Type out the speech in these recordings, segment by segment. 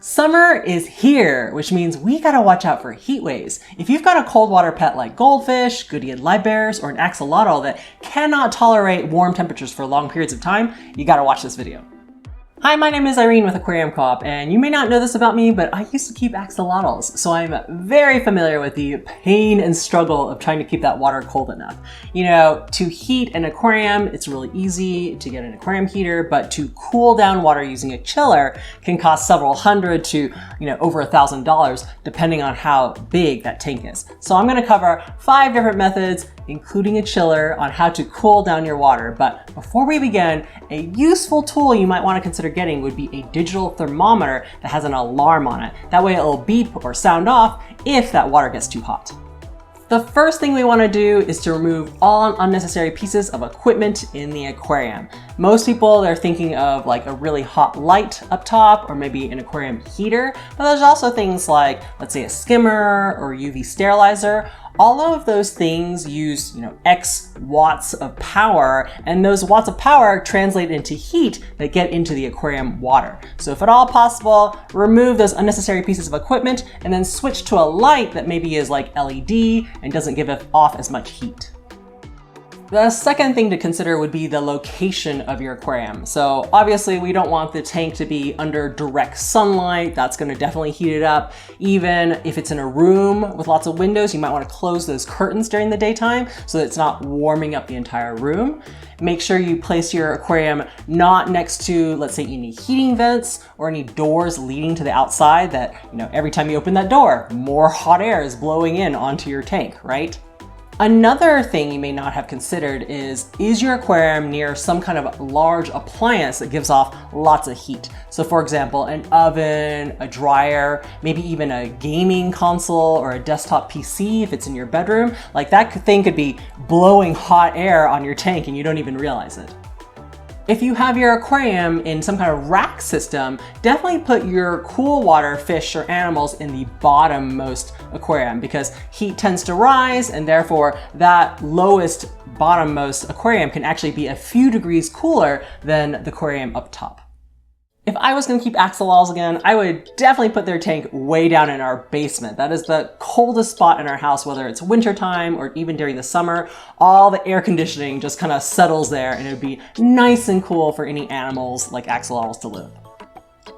Summer is here, which means we gotta watch out for heat waves. If you've got a cold water pet like goldfish, goodeid livebearers, or an axolotl that cannot tolerate warm temperatures for long periods of time, you gotta watch this video. Hi, my name is Irene with Aquariumcoop, and you may not know this about me, but I used to keep axolotls, so I'm very familiar with the pain and struggle of trying to keep that water cold enough. You know, to heat an aquarium, it's really easy to get an aquarium heater, but to cool down water using a chiller can cost several hundred to, over $1,000, depending on how big that tank is. So I'm gonna cover 5 different methods, including a chiller, on how to cool down your water. But before we begin, a useful tool you might want to consider getting would be a digital thermometer that has an alarm on it. That way it'll beep or sound off if that water gets too hot. The first thing we want to do is to remove all unnecessary pieces of equipment in the aquarium. Most people, they're thinking of like a really hot light up top or maybe an aquarium heater, but there's also things like, let's say, a skimmer or UV sterilizer. All of those things use, X watts of power, and those watts of power translate into heat that get into the aquarium water. So if at all possible, remove those unnecessary pieces of equipment and then switch to a light that maybe is like LED and doesn't give off as much heat. The second thing to consider would be the location of your aquarium. So obviously we don't want the tank to be under direct sunlight. That's going to definitely heat it up. Even if it's in a room with lots of windows, you might want to close those curtains during the daytime so that it's not warming up the entire room. Make sure you place your aquarium not next to, let's say, any heating vents or any doors leading to the outside that, every time you open that door, more hot air is blowing in onto your tank, right? Another thing you may not have considered is your aquarium near some kind of large appliance that gives off lots of heat? So for example, an oven, a dryer, maybe even a gaming console or a desktop PC if it's in your bedroom. Like that thing could be blowing hot air on your tank and you don't even realize it. If you have your aquarium in some kind of rack system, definitely put your cool water fish or animals in the bottommost aquarium because heat tends to rise and therefore that lowest bottommost aquarium can actually be a few degrees cooler than the aquarium up top. If I was going to keep axolotls again, I would definitely put their tank way down in our basement. That is the coldest spot in our house, whether it's wintertime or even during the summer. All the air conditioning just kind of settles there and it would be nice and cool for any animals like axolotls to live.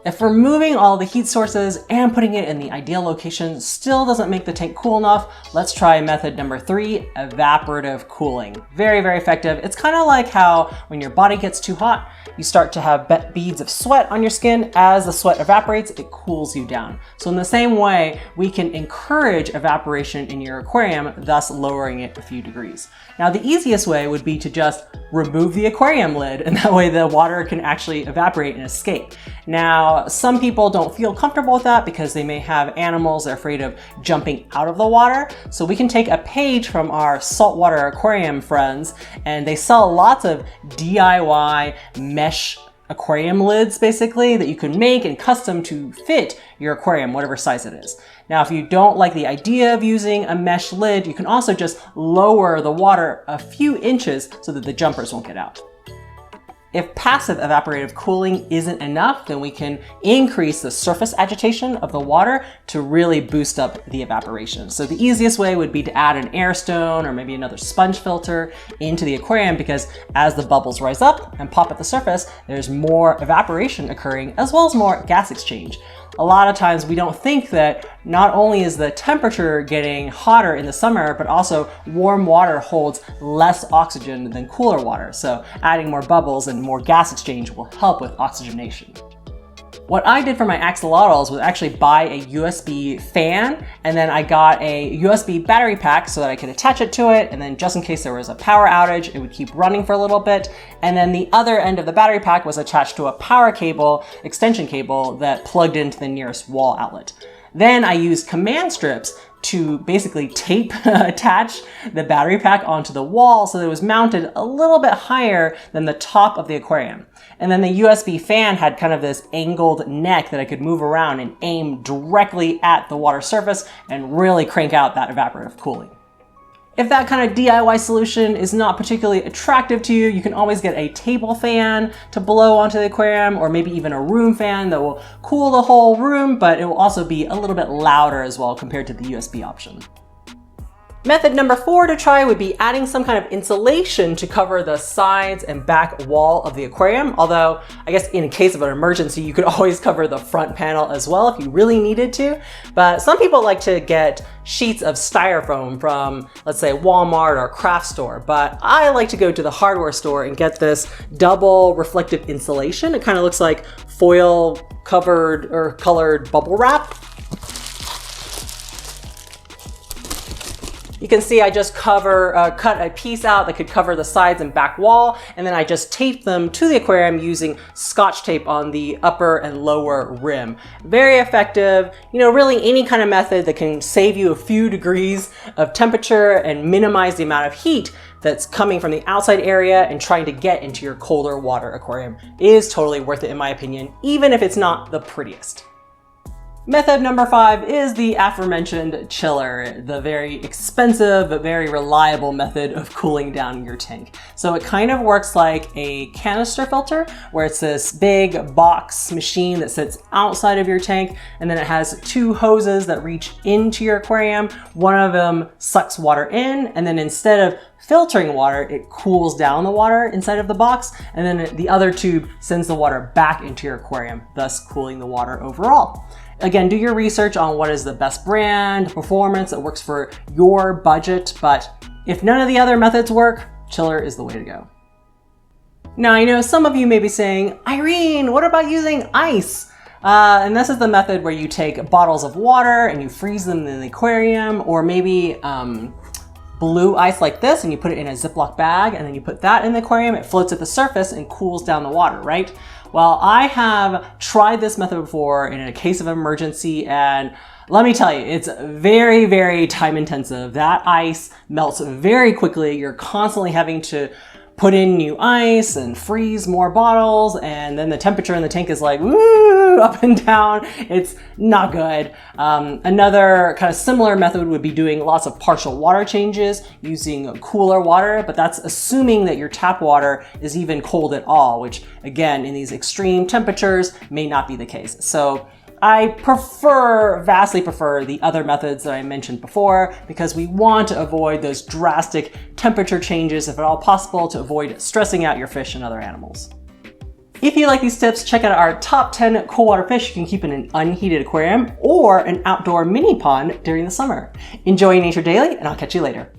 If removing all the heat sources and putting it in the ideal location still doesn't make the tank cool enough, let's try method number 3, evaporative cooling. Very, very effective. It's kind of like how when your body gets too hot, you start to have beads of sweat on your skin. As the sweat evaporates, it cools you down. So in the same way, we can encourage evaporation in your aquarium, thus lowering it a few degrees. Now, the easiest way would be to just remove the aquarium lid, and that way the water can actually evaporate and escape. Now, some people don't feel comfortable with that because they may have animals they're afraid of jumping out of the water. So we can take a page from our saltwater aquarium friends, and they sell lots of DIY mesh aquarium lids basically that you can make and custom to fit your aquarium, whatever size it is. Now, if you don't like the idea of using a mesh lid, you can also just lower the water a few inches so that the jumpers won't get out. If passive evaporative cooling isn't enough, then we can increase the surface agitation of the water to really boost up the evaporation. So the easiest way would be to add an air stone or maybe another sponge filter into the aquarium because as the bubbles rise up and pop at the surface, there's more evaporation occurring as well as more gas exchange. A lot of times we don't think that not only is the temperature getting hotter in the summer, but also warm water holds less oxygen than cooler water. So adding more bubbles and more gas exchange will help with oxygenation. What I did for my axolotls was actually buy a USB fan, and then I got a USB battery pack so that I could attach it to it, and then just in case there was a power outage, it would keep running for a little bit. And then the other end of the battery pack was attached to a power cable, extension cable, that plugged into the nearest wall outlet. Then I used command strips to basically tape attach the battery pack onto the wall so that it was mounted a little bit higher than the top of the aquarium. And then the USB fan had kind of this angled neck that I could move around and aim directly at the water surface and really crank out that evaporative cooling. If that kind of DIY solution is not particularly attractive to you, you can always get a table fan to blow onto the aquarium, or maybe even a room fan that will cool the whole room, but it will also be a little bit louder as well compared to the USB option. Method number 4 to try would be adding some kind of insulation to cover the sides and back wall of the aquarium. Although, I guess in case of an emergency, you could always cover the front panel as well if you really needed to. But some people like to get sheets of styrofoam from, let's say, Walmart or craft store. But I like to go to the hardware store and get this double reflective insulation. It kind of looks like foil covered or colored bubble wrap. You can see I just cut a piece out that could cover the sides and back wall, and then I just taped them to the aquarium using Scotch tape on the upper and lower rim. Very effective, really any kind of method that can save you a few degrees of temperature and minimize the amount of heat that's coming from the outside area and trying to get into your colder water aquarium is totally worth it in my opinion, even if it's not the prettiest. Method number 5 is the aforementioned chiller, the very expensive but very reliable method of cooling down your tank. So it kind of works like a canister filter, where it's this big box machine that sits outside of your tank, and then it has 2 hoses that reach into your aquarium. One of them sucks water in, and then instead of filtering water, it cools down the water inside of the box, and then the other tube sends the water back into your aquarium, thus cooling the water overall. Again, do your research on what is the best brand, performance that works for your budget, but if none of the other methods work, chiller is the way to go. Now, I know some of you may be saying, Irene, what about using ice? And this is the method where you take bottles of water and you freeze them in the aquarium, or maybe blue ice like this, and you put it in a Ziploc bag, and then you put that in the aquarium. It floats at the surface and cools down the water, right? Well, I have tried this method before in a case of emergency, and let me tell you, it's very, very time intensive. That ice melts very quickly. You're constantly having to put in new ice and freeze more bottles, and then the temperature in the tank is like, woo, up and down. It's not good. Another kind of similar method would be doing lots of partial water changes using cooler water, but that's assuming that your tap water is even cold at all, which again, in these extreme temperatures may not be the case. So I vastly prefer the other methods that I mentioned before, because we want to avoid those drastic temperature changes if at all possible, to avoid stressing out your fish and other animals. If you like these tips, check out our top 10 cool water fish you can keep in an unheated aquarium or an outdoor mini pond during the summer. Enjoy Nature Daily, and I'll catch you later.